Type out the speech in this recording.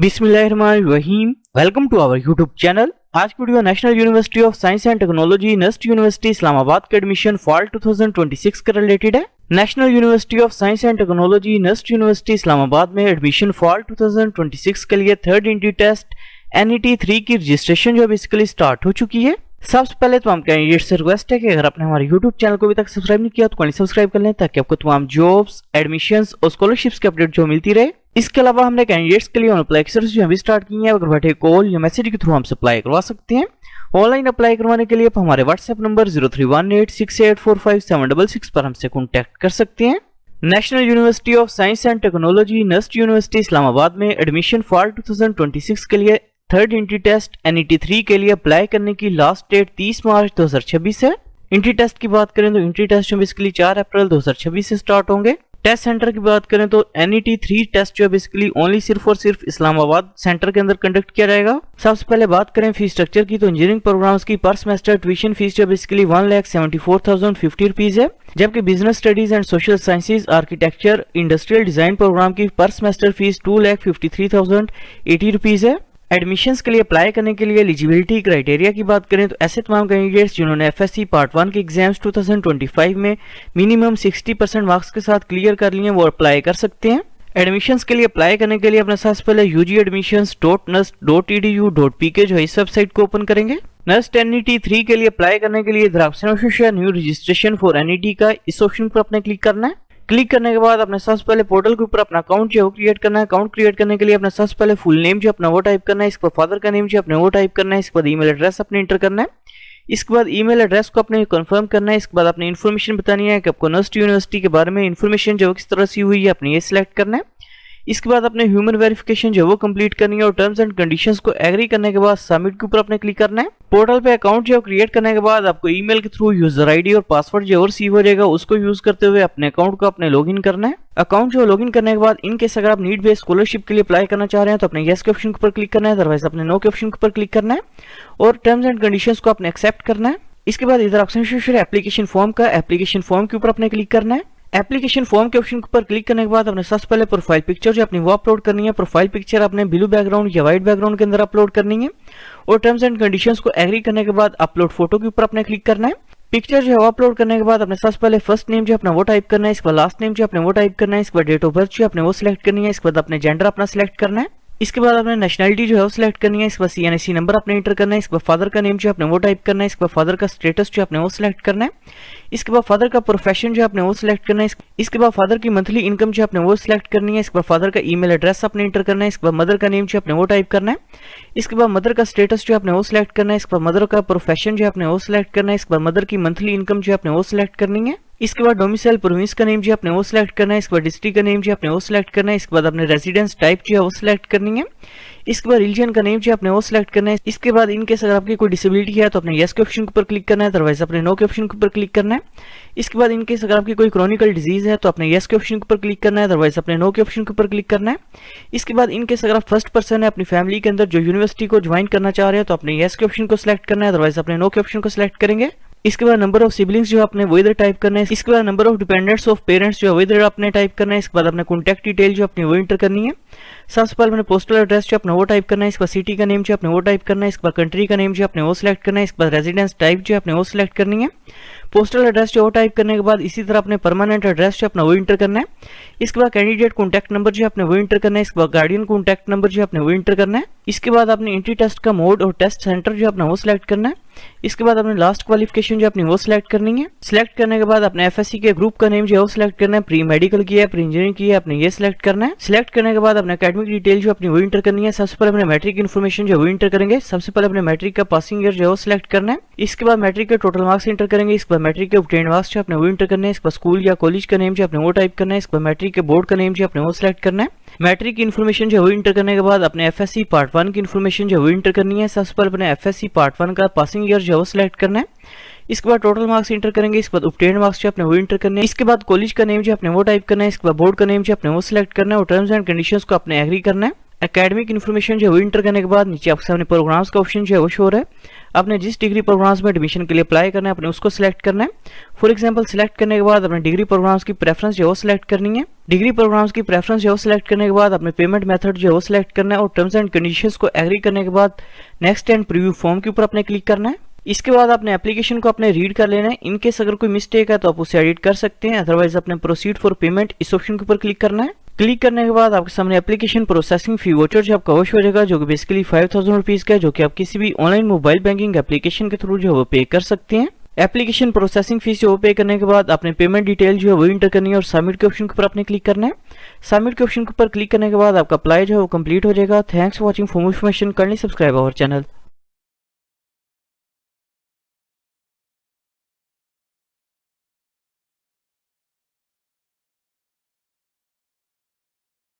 बिस्मिल्लाहिर्रहमानिर्रहीम। Welcome to our YouTube channel. आज की video National University of Science and Technology NUST University Islamabad के admission fall 2026 के related है। National University of Science and Technology NUST University Islamabad में admission fall 2026 के लिए थर्ड एंट्री टेस्ट NET 3 की registration जो बेसिकली स्टार्ट हो चुकी है। सबसे पहले तो हम कैंडिडेट से रिक्वेस्ट है कि अगर आपने हमारे यूट्यूब चैनल को अभी तक सब्सक्राइब नहीं किया तो सब्सक्राइब कर लें ताकि आपको तमाम जॉब्स, एडमिशंस और स्कॉलरशिप्स की अपडेट जो मिलती रहे। इसके अलावा हमने कैंडिडेट्स के लिए ऑन अप्लाई एक्सरसाइज भी स्टार्ट की है। अगर बैठे कॉल या मैसेज के थ्रू हमसे अप्लाई करवा सकते हैं। ऑनलाइन अप्लाई करवाने के लिए आप हमारे व्हाट्सएप नंबर 0318684576 पर हमसे कॉन्टैक्ट कर सकते हैं। National University of Science and Technology NUST University Islamabad में एडमिशन फॉल 2026 के लिए थर्ड एंट्री टेस्ट NET 3 के लिए अप्लाई करने की लास्ट डेट 30 मार्च 2026 है। एंट्री टेस्ट की बात करें तो एंट्री टेस्ट बेसिकली 4 अप्रैल 2026 से स्टार्ट होंगे। टेस्ट सेंटर की बात करें तो NET 3 टेस्ट जो बेसिकली ओनली सिर्फ और सिर्फ इस्लामाबाद सेंटर के अंदर कंडक्ट किया जाएगा। सबसे पहले बात करें फीस स्ट्रक्चर की तो इंजीनियरिंग प्रोग्राम्स की पर सेमेस्टर ट्यूशन फीस जो बेसिकली 1,74,050 रुपीज है, जबकि business studies and social sciences, architecture, industrial design program की पर सेमेस्टर फीस 2,53,080 रुपीज है। एडमिशंस के लिए अप्लाई करने के लिए एलिजिबिलिटी क्राइटेरिया की बात करें तो ऐसे तमाम कैंडिडेट्स जिन्होंने FSC पार्ट 1 के एग्जाम्स 2025 में मिनिमम 60% मार्क्स के साथ क्लियर कर लिए वो अप्लाई कर सकते हैं। एडमिशंस के लिए अप्लाई करने के लिए अपने सबसे पहले ugadmissions.nust.edu.pk जो इस वेबसाइट को ओपन करेंगे। नस्ट NET 3 के लिए अप्लाई करने के लिए न्यू रजिस्ट्रेशन फॉर NET का इस ऑप्शन पर आपने क्लिक करना है। क्लिक करने के बाद अपने सबसे पहले पोर्टल के ऊपर अपना अकाउंट जो क्रिएट करना है। अकाउंट क्रिएट करने के लिए अपना सबसे पहले फुल नेम जो अपना वो टाइप करना है, इसके बाद फादर का नेम जो अपने वो टाइप करना है, इसके बाद ईमेल एड्रेस अपने इंटर करना है। इसके बाद ईमेल एड्रेस को अपने कंफर्म करना है। इसके बाद अपनी इन्फॉर्मेशन बतानी है कि आपको नेस्ट यूनिवर्सिटी के बारे में इन्फॉर्मेशन जो किस तरह से हुई है अपने ये सिलेक्ट करना है। इसके बाद अपने ह्यूमन वेरिफिकेशन जो वो कंप्लीट करनी है और टर्म्स एंड कंडीशंस को एग्री करने के बाद सबमिट के ऊपर अपने क्लिक करना है। पोर्टल पे अकाउंट जो क्रिएट करने के बाद आपको ईमेल के थ्रू यूजर आईडी और पासवर्ड जो रिसीव हो जाएगा उसको यूज करते हुए अपने अकाउंट को अपने लॉगिन करना है। अकाउंट जो लॉगिन करने के बाद इनकेस अगर आप नीड बेस्ड स्कॉलरशिप के लिए अप्लाई करना चाह रहे हैं तो अपने यस के ऑप्शन के ऊपर क्लिक करना है, अदरवाइज अपने नो के ऑप्शन के ऊपर क्लिक करना है और टर्म्स एंड कंडीशंस को अपने एक्सेप्ट करना है। इसके बाद इधर ऑप्शन एप्लीकेशन फॉर्म का एप्लीकेशन फॉर्म के ऊपर अपने क्लिक करना है। एप्लीकेशन फॉर्म के ऑप्शन पर क्लिक करने के बाद अपने सबसे पहले प्रोफाइल पिक्चर जो अपनी वो अपलोड करनी है। प्रोफाइल पिक्चर अपने ब्लू बैकग्राउंड या व्हाइट बैकग्राउंड के अंदर अपलोड करनी है और टर्म्स एंड कंडीशंस को एग्री करने के बाद अपलोड फोटो के ऊपर अपने क्लिक करना है। पिक्चर जो है अपलोड करने के बाद अपने सबसे पहले फर्स्ट नेम जो अपना वो टाइप करना है, इसके बाद लास्ट नेम जो अपने वो टाइप करना है, इसके बाद डेट ऑफ बर्थ जो अपने वो सिलेक्ट करनी है, इसके बाद अपने जेंडर अपना सिलेक्ट करना है, इसके बाद अपने नेशनलिटी जो है वो सिलेक्ट करनी है, इसके बाद CNSC नंबर अपने एंटर करना है, इसके बाद फादर का नेम जो अपने वो टाइप करना है, इसके बाद फादर का स्टेटस जो अपने वो सिलेक्ट करना है, इसके बाद फादर का प्रोफेशन जो अपने वो सिलेक्ट करना है, इसके बाद फादर की मंथली इनकम जो अपने वो सिलेक्ट करनी है, इसके बाद फादर का ईमेल एड्रेस अपने एंटर करना है, इसके बाद मदर का नेम जो अपने वो टाइप करना है, इसके बाद मदर का स्टेटस जो अपने वो सिलेक्ट करना है, इसके बाद मदर का प्रोफेशन जो अपने वो सिलेक्ट करना है, इसके बाद मदर की मंथली इनकम जो अपने वो सिलेक्ट करनी है, इसके बाद डोमिसाइल प्रोविंस का नेम जो अपने वो सिलेक्ट करना है, इसके बाद डिस्ट्रिक्ट का नेम जो अपने वो सिलेक्ट करना है, इसके बाद अपने रेजिडेंस टाइप जो है वो सिलेक्ट करनी है, इसके बाद रिलीजन का नेम जो अपने वो सिलेक्ट करना है। इसके बाद इनकेस अगर आपकी कोई डिसेबिलिटी है तो अपने यस के ऑप्शन के ऊपर क्लिक करना है, अदरवाइज अपने नो के ऑप्शन के ऊपर क्लिक करना है। इसके बाद इनकेस अगर आपकी कोई क्रॉनिकल डिजीज है तो अपने यस के ऑप्शन के ऊपर क्लिक करना है, अदरवाइज अपने नो के ऑप्शन के ऊपर क्लिक करना है। इसके बाद इनकेस अगर आप फर्स्ट पर्सन है अपनी फैमिली के अंदर जो यूनिवर्सिटी को ज्वाइन करना चाह रहे हैं तो अपने यस के ऑप्शन को सिलेक्ट करना है, अदरवाइज अपने नो के ऑप्शन को सिलेक्ट करेंगे। इसके बाद नंबर ऑफ सिबलिंग्स जो आपने वो इधर टाइप करना है, इसके बाद number of dependents of parents जो है वो इधर आपने टाइप करना है, इसके बाद अपने कॉन्टैक्ट डिटेल जो अपनी वो इंटर करनी है। सबसे पहले अपने पोस्टल एड्रेस जो अपना वो टाइप करना है, इसके बाद सिटी का नेम जो अपने वो टाइप करना है, इसके बाद कंट्री का नेम जो अपने वो सिलेक्ट करना है, इसके बाद रेजिडेंस टाइप जो अपने वो सिलेक्ट करनी है। पोस्टल एड्रेस जो वो टाइप करने के बाद इसी तरह अपने परमानेंट एड्रेस जो अपना वो इंटर करना है। इसके बाद कैंडिडेट कॉन्टैक्ट नंबर जो अपने वो इंटर करना है, इसके बाद गार्डियन कॉन्टैक्ट नंबर जो अपने वो इंटर करना है। इसके बाद अपने एंट्री टेस्ट का मोड और टेस्ट सेंटर जो अपना वो सिलेक्ट करना है। इसके बाद अपने लास्ट क्वालिफिकेशन जो अपनी वो सिलेक्ट करनी है। सिलेक्ट करने के बाद अपने FSC के ग्रुप का नेम जो है वो सिलेक्ट करना है, प्री मेडिकल की है, प्री इंजीनियरिंग की है, अपने ये सिलेक्ट करना है। सिलेक्ट करने के बाद अपने एकेडमिक डिटेल जो अपनी वो इंटर करनी है। सबसे पहले अपने मैट्रिक इन्फॉर्मेशन जो वो इंटर करेंगे। सबसे पहले अपने मैट्रिक का पासिंग ईयर जो है वो सिलेक्ट करना है। इसके बाद मैट्रिक के टोटल मार्क्स इंटर करेंगे। इसके बाद मैट्रिक के ऑब्टेन्ड मार्क्स जो अपने वो इंटर करने हैं। इसके बाद स्कूल या कॉलेज का नेम जो अपने वो टाइप करना है। इसके बाद मैट्रिक के बोर्ड का नेम जो अपने वो सिलेक्ट करना है। मैट्रिक की इन्फॉर्मेशन जो वो इंटर करने के बाद अपने FSC पार्ट 1 की इन्फॉर्मेशन जो वो इंटर करनी है। सबसे पहले अपने FSC पार्ट 1 का पासिंग ईयर जो वो सिलेक्ट करना है। इसके बाद टोटल मार्क्स इंटर करेंगे। इसके बाद ऑब्टेन्ड मार्क्स जो अपने वो इंटर करने हैं। इसके बाद कॉलेज का नेम जो अपने वो टाइप करना है। इसके बाद बोर्ड का नेम जो अपने वो सिलेक्ट करना है और टर्म्स एंड कंडीशंस को अपने एग्री करना है। एकेडमिक इन्फॉर्मेशन जो वो इंटर करने के बाद नीचे आपके सामने प्रोग्राम्स का ऑप्शन जो है वो शो है। आपने जिस डिग्री प्रोग्राम्स में एडमिशन के लिए अप्लाई करना है अपने उसको सिलेक्ट करना है। फॉर एग्जांपल सिलेक्ट करने के बाद अपने डिग्री प्रोग्राम्स की प्रेफरेंस जो है वो सिलेक्ट करनी है। डिग्री प्रोग्राम्स की प्रेफरेंस जो है वो सिलेक्ट करने के बाद अपने पेमेंट मेथड जो है वो सिलेक्ट करना है और टर्म्स एंड कंडीशंस को एग्री करने के बाद नेक्स्ट एंड प्रीव्यू फॉर्म के ऊपर अपने क्लिक करना है। इसके बाद अपने एप्लीकेशन को अपने रीड कर लेना है। इनकेस अगर कोई मिस्टेक है तो आप उसे एडिट कर सकते हैं, अदरवाइज अपने प्रोसीड फॉर पेमेंट इस ऑप्शन के ऊपर क्लिक करना है। क्लिक करने के बाद आपके सामने एप्लीकेशन प्रोसेसिंग फी वाउचर जो आपका वॉच हो जाएगा, जो कि बेसिकली 5000 रुपीज का है, जो कि आप किसी भी ऑनलाइन मोबाइल बैंकिंग एप्लीकेशन के थ्रू जो है वो पे कर सकते हैं। एप्लीकेशन प्रोसेसिंग फीस जो पे करने के बाद अपने पेमेंट डिटेल जो है वो इंटर करनी है और सबमिट के ऑप्शन के ऊपर आपने क्लिक करना है। सबमिट के ऑप्शन के ऊपर क्लिक करने के बाद आपका अप्लाई जो है वो कंप्लीट हो जाएगा। Thanks for watching. For more information kindly subscribe our channel.